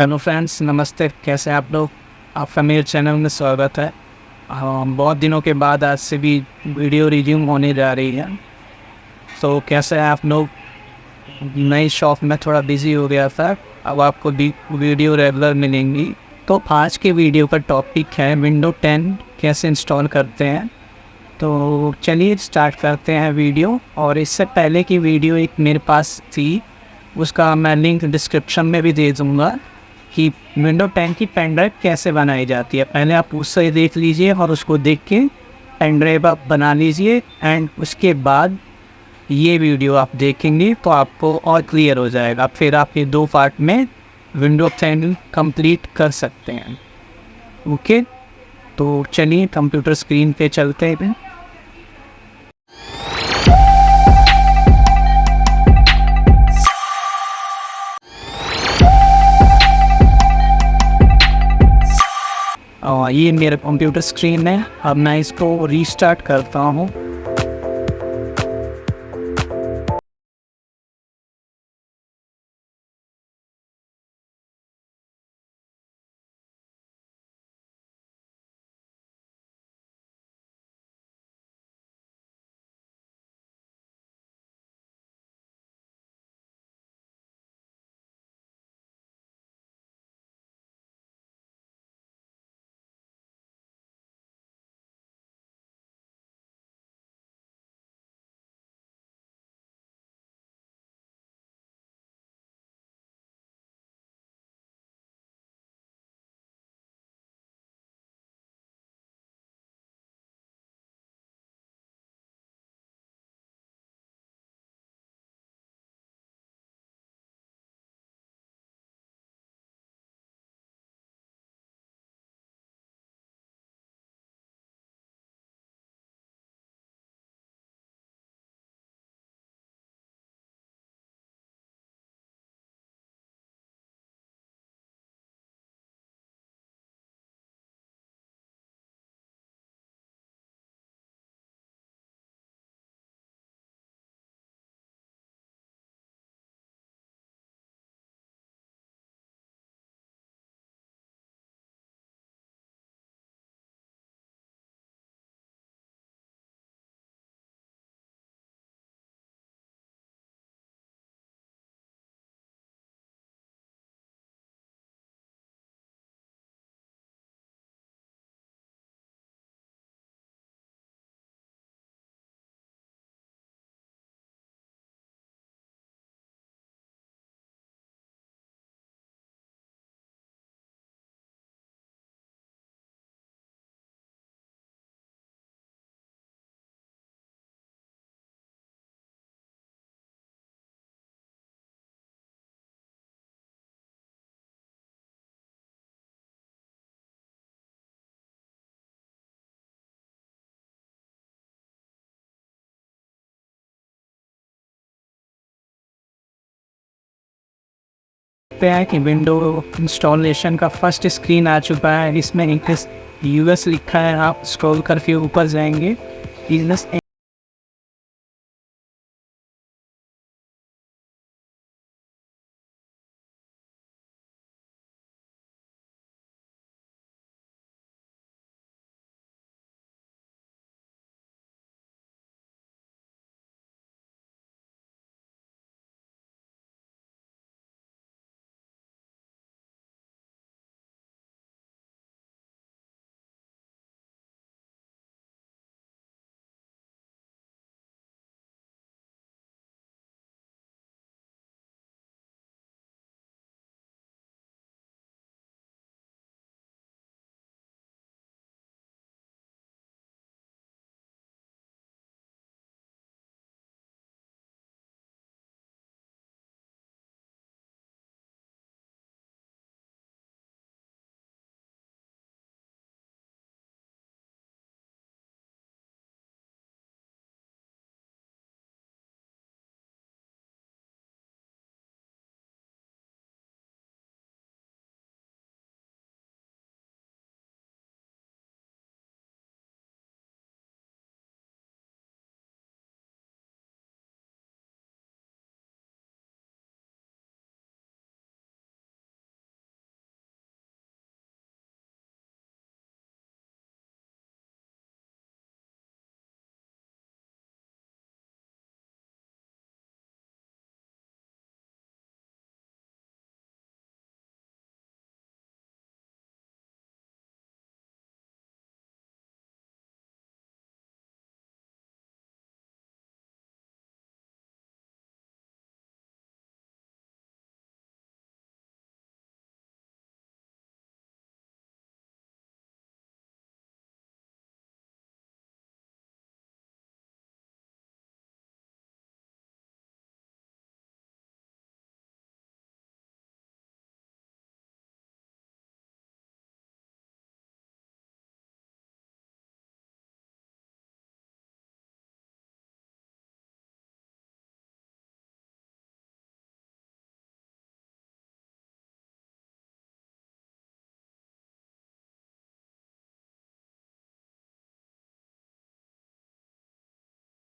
Hello friends, नमस्ते। कैसे हैं आप लोग? आपका मेरे चैनल में स्वागत है। बहुत दिनों के बाद आज से भी वीडियो रिज्यूम होने जा रही है। तो कैसे हैं आप लोग? नई शॉप में थोड़ा बिजी हो गया था। अब आपको वीडियो रेगुलर मिलेंगी। तो आज के वीडियो का टॉपिक है विंडो 10 कैसे इंस्टॉल करते हैं। तो चलिए स्टार्ट करते हैं वीडियो। और इससे पहले की वीडियो एक मेरे पास थी, उसका मैं लिंक डिस्क्रिप्शन में भी दे दूँगा कि विंडो 10 की पेन ड्राइव कैसे बनाई जाती है। पहले आप उससे देख लीजिए और उसको देख के पेन ड्राइव आप बना लीजिए। एंड उसके बाद ये वीडियो आप देखेंगे तो आपको और क्लियर हो जाएगा। फिर आप ये 2 पार्ट में विंडो 10 कंप्लीट कर सकते हैं। ओके, तो चलिए कंप्यूटर स्क्रीन पे चलते हैं। और ये मेरा कंप्यूटर स्क्रीन है। अब मैं इसको रीस्टार्ट करता हूँ। पे है कि विंडो इंस्टॉलेशन का फर्स्ट स्क्रीन आ चुका है। इसमें इंग्लिश यूएस लिखा है। आप स्क्रॉल करके ऊपर जाएंगे, बिजनेस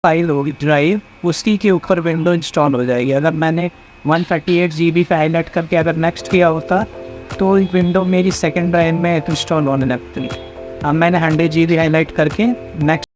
फाइल होगी ड्राइव, उसी के ऊपर विंडो इंस्टॉल हो जाएगी। अगर मैंने 128 GB पे हाईलाइट करके अगर नेक्स्ट किया होता तो विंडो मेरी सेकेंड ड्राइव में इंस्टॉल होने लगती। अब मैंने 100 GB हाईलाइट करके नेक्स्ट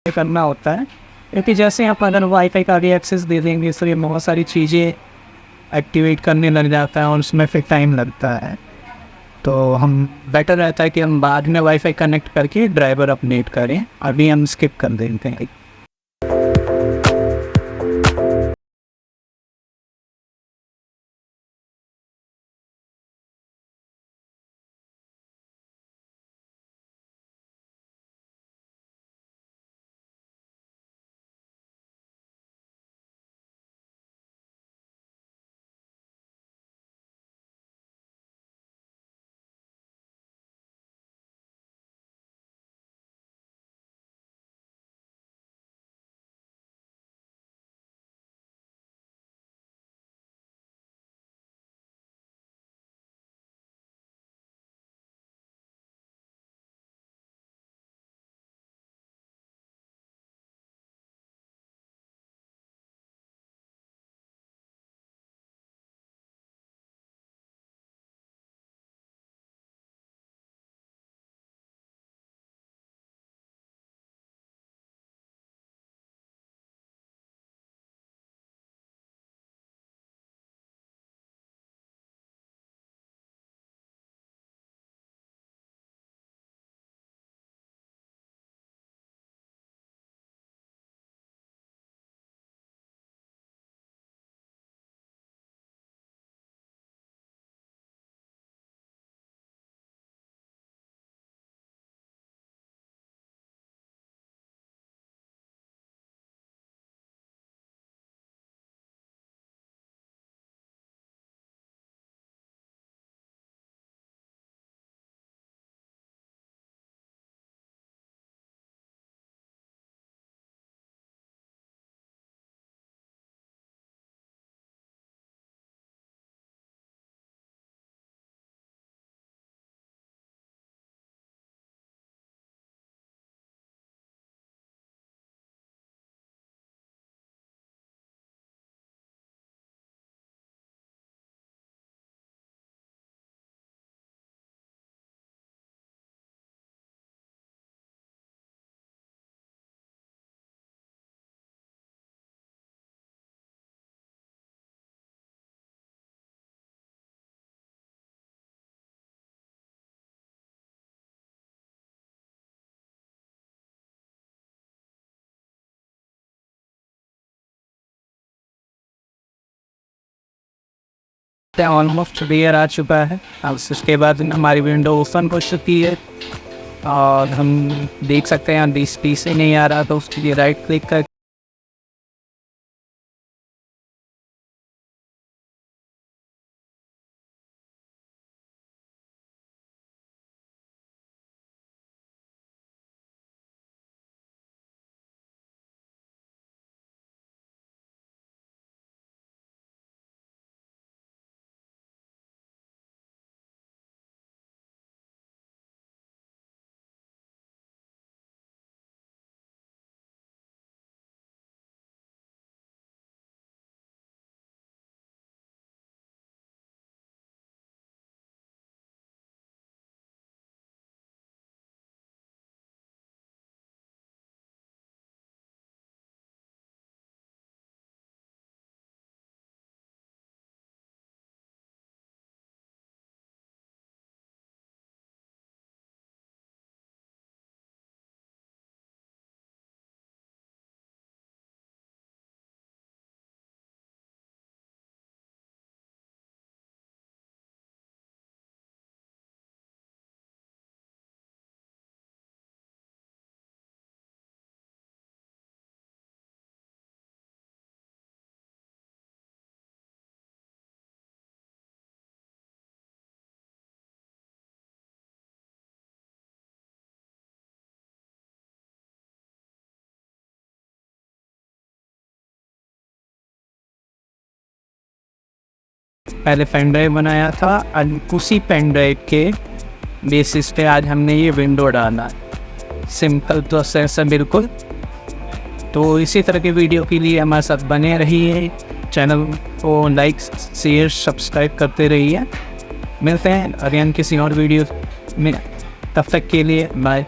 करना होता है। क्योंकि जैसे आप अगर वाईफाई का भी एक्सेस दे देंगे तो ये बहुत सारी चीज़ें एक्टिवेट करने लग जाता है और उसमें फिर टाइम लगता है। तो हम बेटर रहता है कि हम बाद में वाईफाई कनेक्ट करके ड्राइवर अपडेट करें, अभी हम स्किप कर देते हैं। ऑलमोस्ट क्लियर आ चुका है। अब उसके बाद हमारी विंडो ओपन हो चुकी है और हम देख सकते हैं बीस पीस ही नहीं आ रहा, तो उसके लिए राइट क्लिक कर पहले पेन ड्राइव बनाया था और उसी पेन ड्राइव के बेसिस पे आज हमने ये विंडो डाला। सिंपल प्रोसेस है बिल्कुल। तो इसी तरह के वीडियो के लिए हमारे साथ बने रहिए, चैनल को लाइक शेयर सब्सक्राइब करते रहिए। मिलते हैं अगेन किसी और वीडियो में, तब तक के लिए बाय।